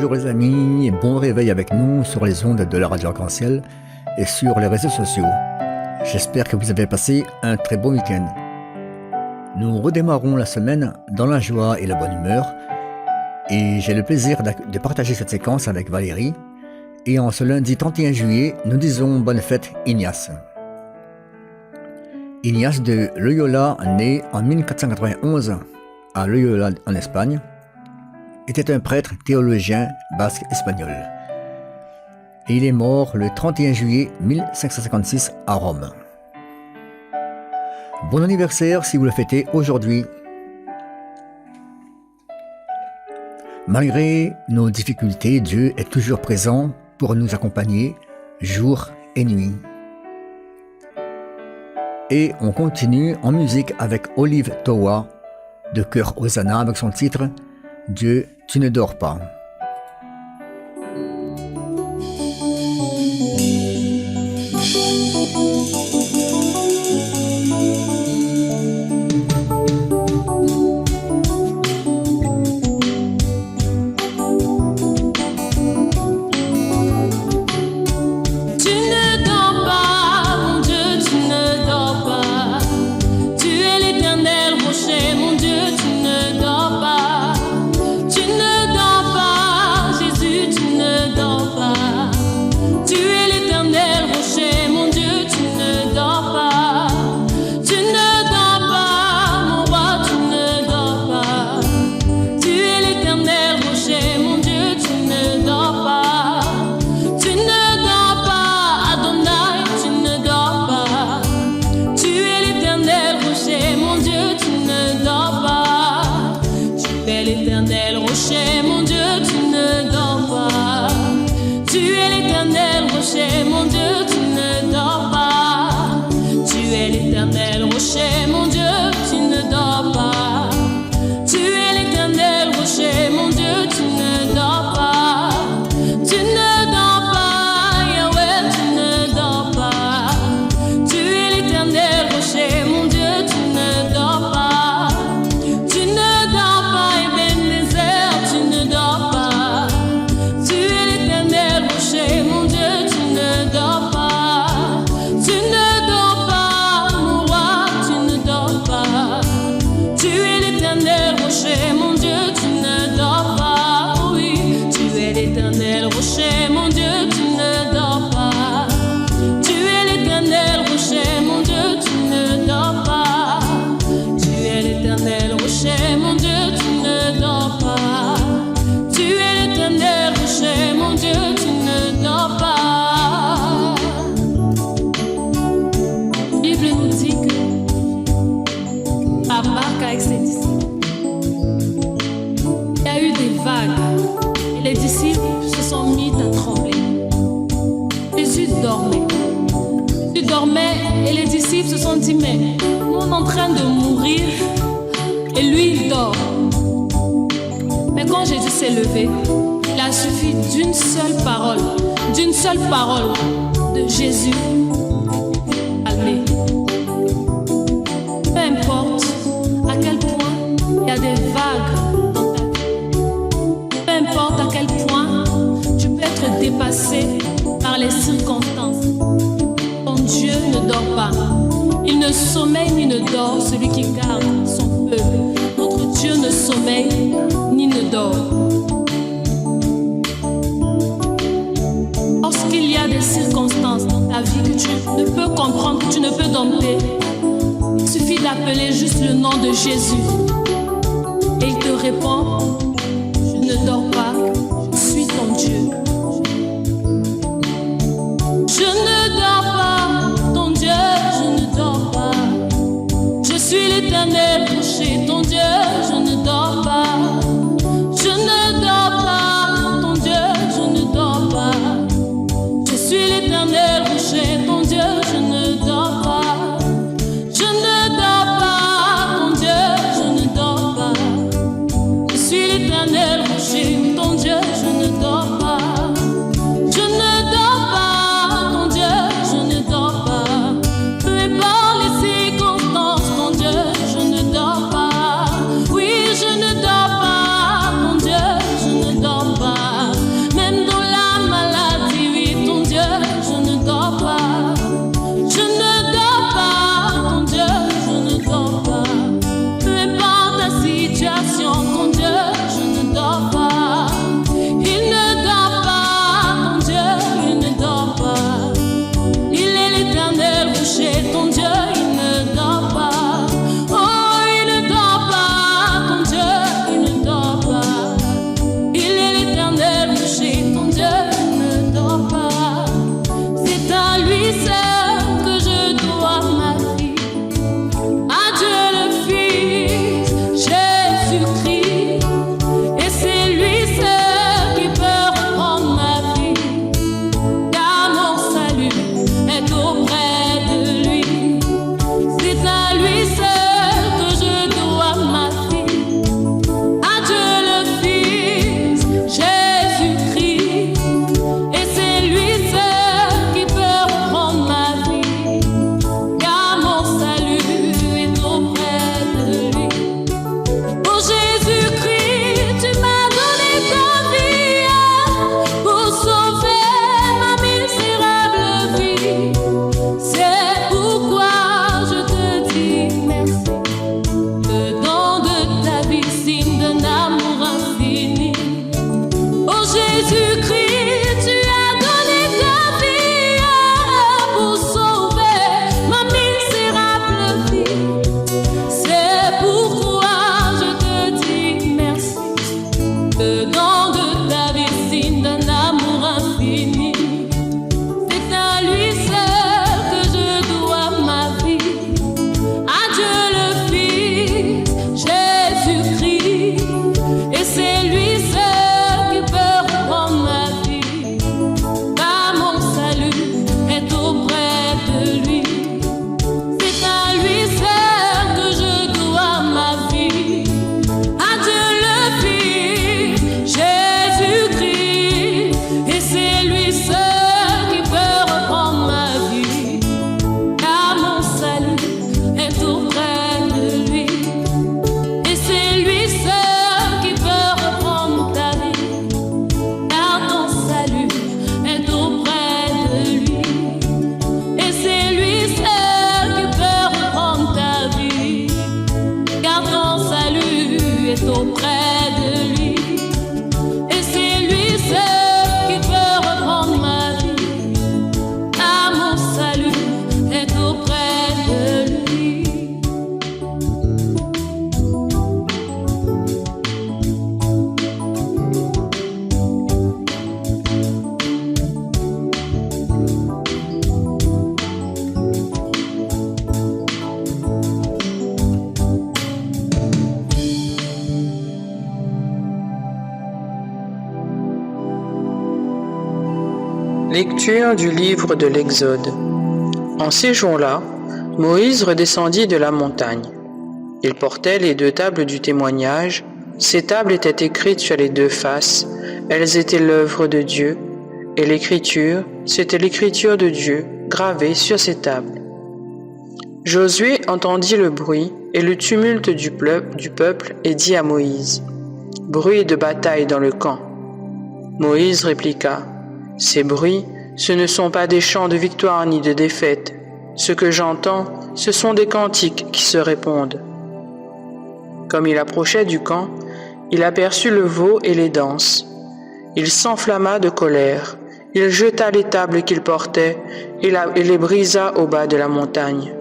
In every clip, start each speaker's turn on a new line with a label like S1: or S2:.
S1: Bonjour les amis, et bon réveil avec nous sur les ondes de la radio Arc-en-Ciel et sur les réseaux sociaux. J'espère que vous avez passé un très bon week-end. Nous redémarrons la semaine dans la joie et la bonne humeur et j'ai le plaisir de partager cette séquence avec Valérie. Et en ce lundi 31 juillet, nous disons bonne fête Ignace. Ignace de Loyola, né en 1491 à Loyola en Espagne, était un prêtre théologien basque espagnol. Et il est mort le 31 juillet 1556 à Rome. Bon anniversaire si vous le fêtez aujourd'hui. Malgré nos difficultés, Dieu est toujours présent pour nous accompagner jour et nuit. Et on continue en musique avec Olive Towa de Chœur Hosanna avec son titre Dieu, tu ne dors pas.
S2: Et les disciples se sont dit, mais nous on est en train de mourir et lui il dort. Mais quand Jésus s'est levé, il a suffi d'une seule parole de Jésus. Allez. Peu importe à quel point il y a des vagues dans ta vie, peu importe à quel point tu peux être dépassé par les circonstances, ton Dieu ne dort pas. Il ne sommeille ni ne dort celui qui garde son peuple. Notre Dieu ne sommeille ni ne dort. Lorsqu'il y a des circonstances dans ta vie que tu ne peux comprendre, que tu ne peux dompter, il suffit d'appeler juste le nom de Jésus. Et il te répond, je ne dors pas, je suis ton Dieu. Je ne dors pas, ton Dieu, je ne dors pas. Je suis l'Éternel, couché, ton Dieu, je ne dors pas. Je ne dors pas, ton Dieu, je ne dors pas. Je suis l'Éternel, couché, ton Dieu, je ne dors pas. Je ne dors pas, ton Dieu, je ne dors pas. Je suis l'Éternel, couché, ton Dieu,
S3: Lecture du livre de l'Exode. En ces jours-là, Moïse redescendit de la montagne. Il portait les 2 tables du témoignage. Ces tables étaient écrites sur les 2 faces. Elles étaient l'œuvre de Dieu. Et l'écriture, c'était l'écriture de Dieu gravée sur ces tables. Josué entendit le bruit et le tumulte du peuple et dit à Moïse, « Bruit de bataille dans le camp. » Moïse répliqua, « Ces bruits, ce ne sont pas des chants de victoire ni de défaite. Ce que j'entends, ce sont des cantiques qui se répondent. » Comme il approchait du camp, il aperçut le veau et les danses. Il s'enflamma de colère. Il jeta les tables qu'il portait et les brisa au bas de la montagne.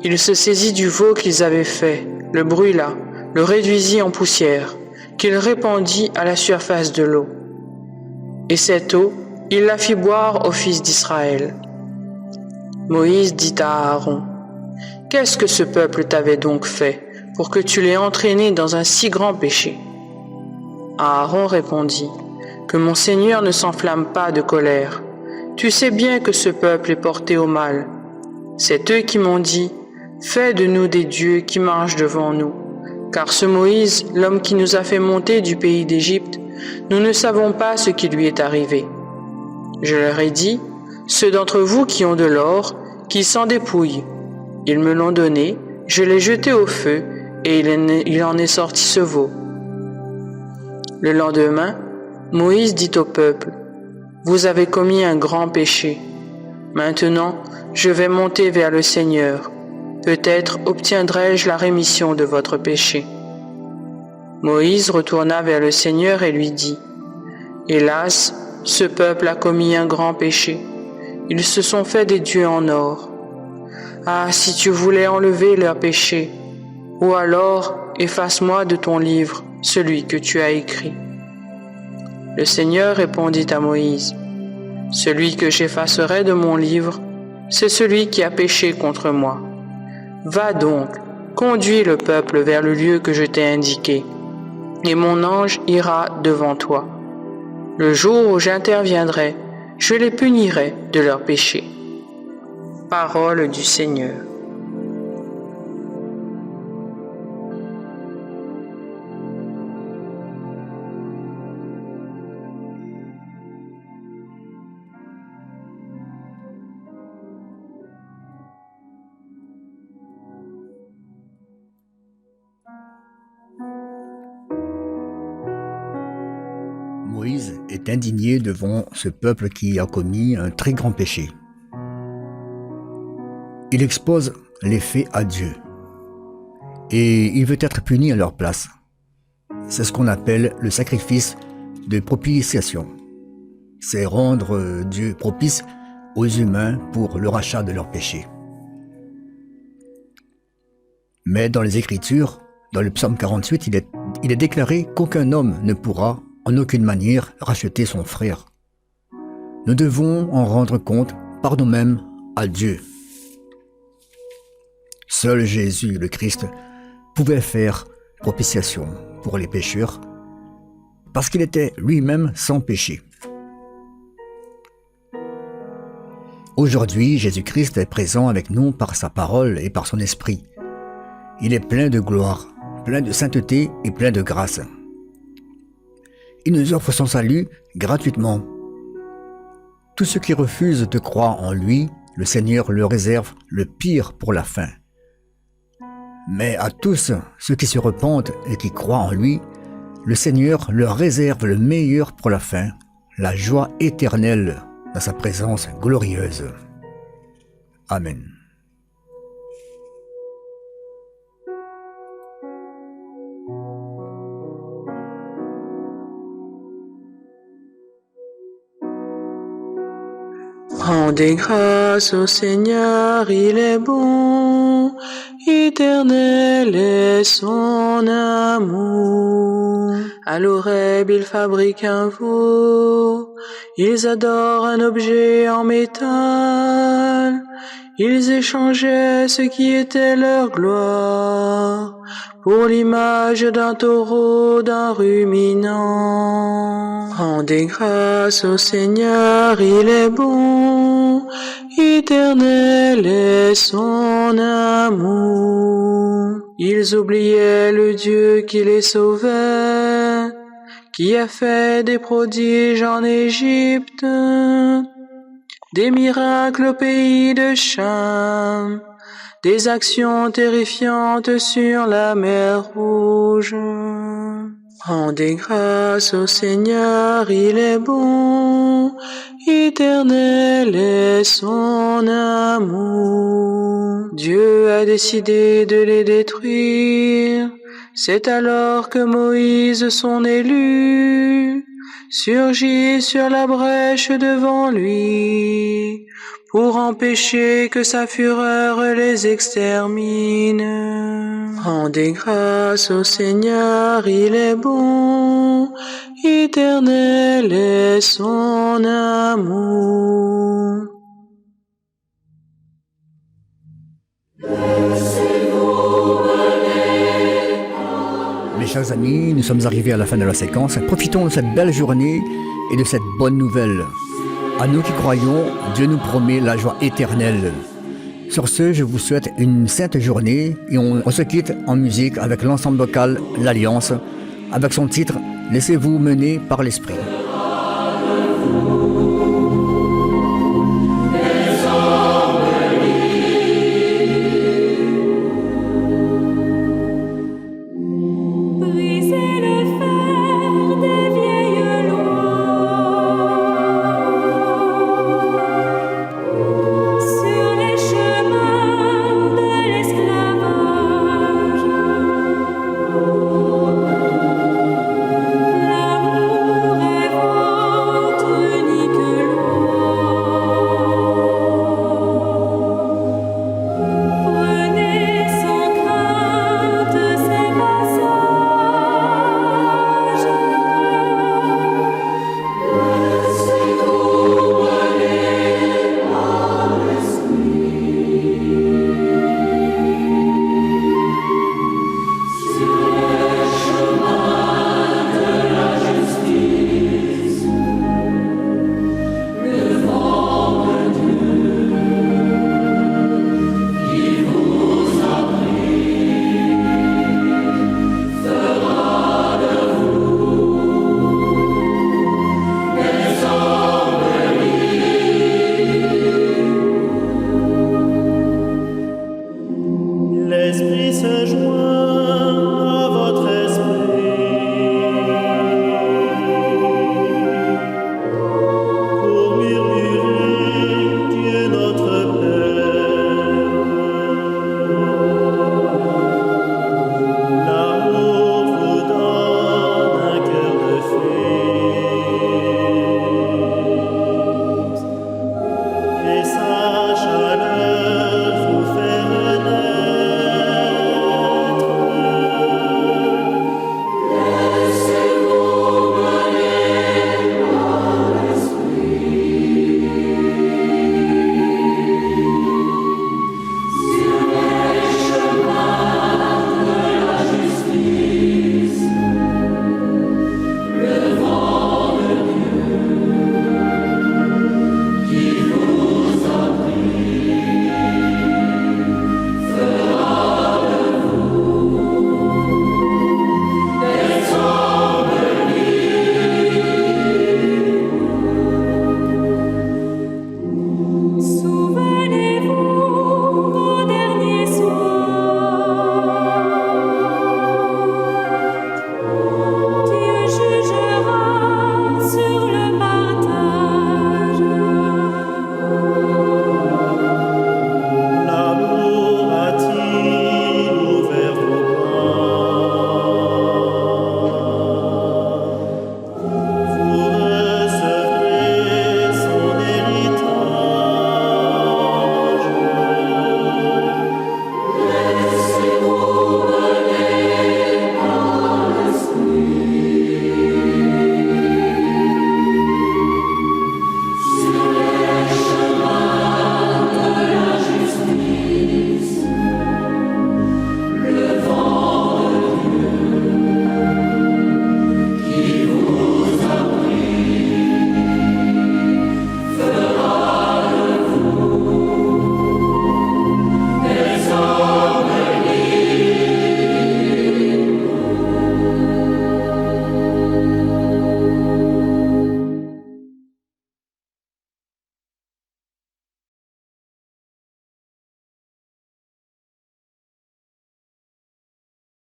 S3: Il se saisit du veau qu'ils avaient fait, le brûla, le réduisit en poussière, qu'il répandit à la surface de l'eau. Et cette eau, il la fit boire aux fils d'Israël. Moïse dit à Aaron, « Qu'est-ce que ce peuple t'avait donc fait pour que tu l'aies entraîné dans un si grand péché ?» Aaron répondit, « Que mon Seigneur ne s'enflamme pas de colère. Tu sais bien que ce peuple est porté au mal. C'est eux qui m'ont dit, « Fais de nous des dieux qui marchent devant nous. » Car ce Moïse, l'homme qui nous a fait monter du pays d'Égypte, nous ne savons pas ce qui lui est arrivé. Je leur ai dit, « Ceux d'entre vous qui ont de l'or, qu'ils s'en dépouillent. » Ils me l'ont donné, je l'ai jeté au feu, et il en est sorti ce veau. Le lendemain, Moïse dit au peuple, « Vous avez commis un grand péché. Maintenant, je vais monter vers le Seigneur. Peut-être obtiendrai-je la rémission de votre péché. » Moïse retourna vers le Seigneur et lui dit, « Hélas, ce peuple a commis un grand péché. Ils se sont fait des dieux en or. Ah, si tu voulais enlever leur péché, ou alors efface-moi de ton livre celui que tu as écrit. » Le Seigneur répondit à Moïse, « Celui que j'effacerai de mon livre, c'est celui qui a péché contre moi. Va donc, conduis le peuple vers le lieu que je t'ai indiqué, et mon ange ira devant toi. Le jour où j'interviendrai, je les punirai de leurs péchés. » Parole du Seigneur.
S1: Moïse est indigné devant ce peuple qui a commis un très grand péché. Il expose les faits à Dieu et il veut être puni à leur place. C'est ce qu'on appelle le sacrifice de propitiation. C'est rendre Dieu propice aux humains pour le rachat de leurs péchés. Mais dans les Écritures, dans le psaume 48, il est déclaré qu'aucun homme ne pourra en aucune manière racheter son frère. Nous devons en rendre compte par nous-mêmes à Dieu. Seul Jésus, le Christ, pouvait faire propitiation pour les pécheurs parce qu'il était lui-même sans péché. Aujourd'hui, Jésus-Christ est présent avec nous par sa parole et par son esprit. Il est plein de gloire, plein de sainteté et plein de grâce. Il nous offre son salut gratuitement. Tous ceux qui refusent de croire en lui, le Seigneur leur réserve le pire pour la fin. Mais à tous ceux qui se repentent et qui croient en lui, le Seigneur leur réserve le meilleur pour la fin, la joie éternelle dans sa présence glorieuse. Amen.
S3: Rendez grâce au Seigneur, il est bon, éternel est son amour. À l'Horeb, ils fabriquent un veau, ils adorent un objet en métal. mal. Ils échangeaient ce qui était leur gloire pour l'image d'un taureau, d'un ruminant. Rendez grâce au Seigneur, il est bon, éternel est son amour. Ils oubliaient le Dieu qui les sauvait, qui a fait des prodiges en Égypte, des miracles au pays de Cham, des actions terrifiantes sur la mer Rouge. Rendez grâce au Seigneur, il est bon, éternel est son amour. Dieu a décidé de les détruire. C'est alors que Moïse, son élu, surgit sur la brèche devant lui, pour empêcher que sa fureur les extermine. Rendez grâce au Seigneur, il est bon, éternel est son amour.
S1: Mes chers amis, nous sommes arrivés à la fin de la séquence. Profitons de cette belle journée et de cette bonne nouvelle. À nous qui croyons, Dieu nous promet la joie éternelle. Sur ce, je vous souhaite une sainte journée et on se quitte en musique avec l'ensemble vocal L'Alliance, avec son titre « Laissez-vous mener par l'Esprit ».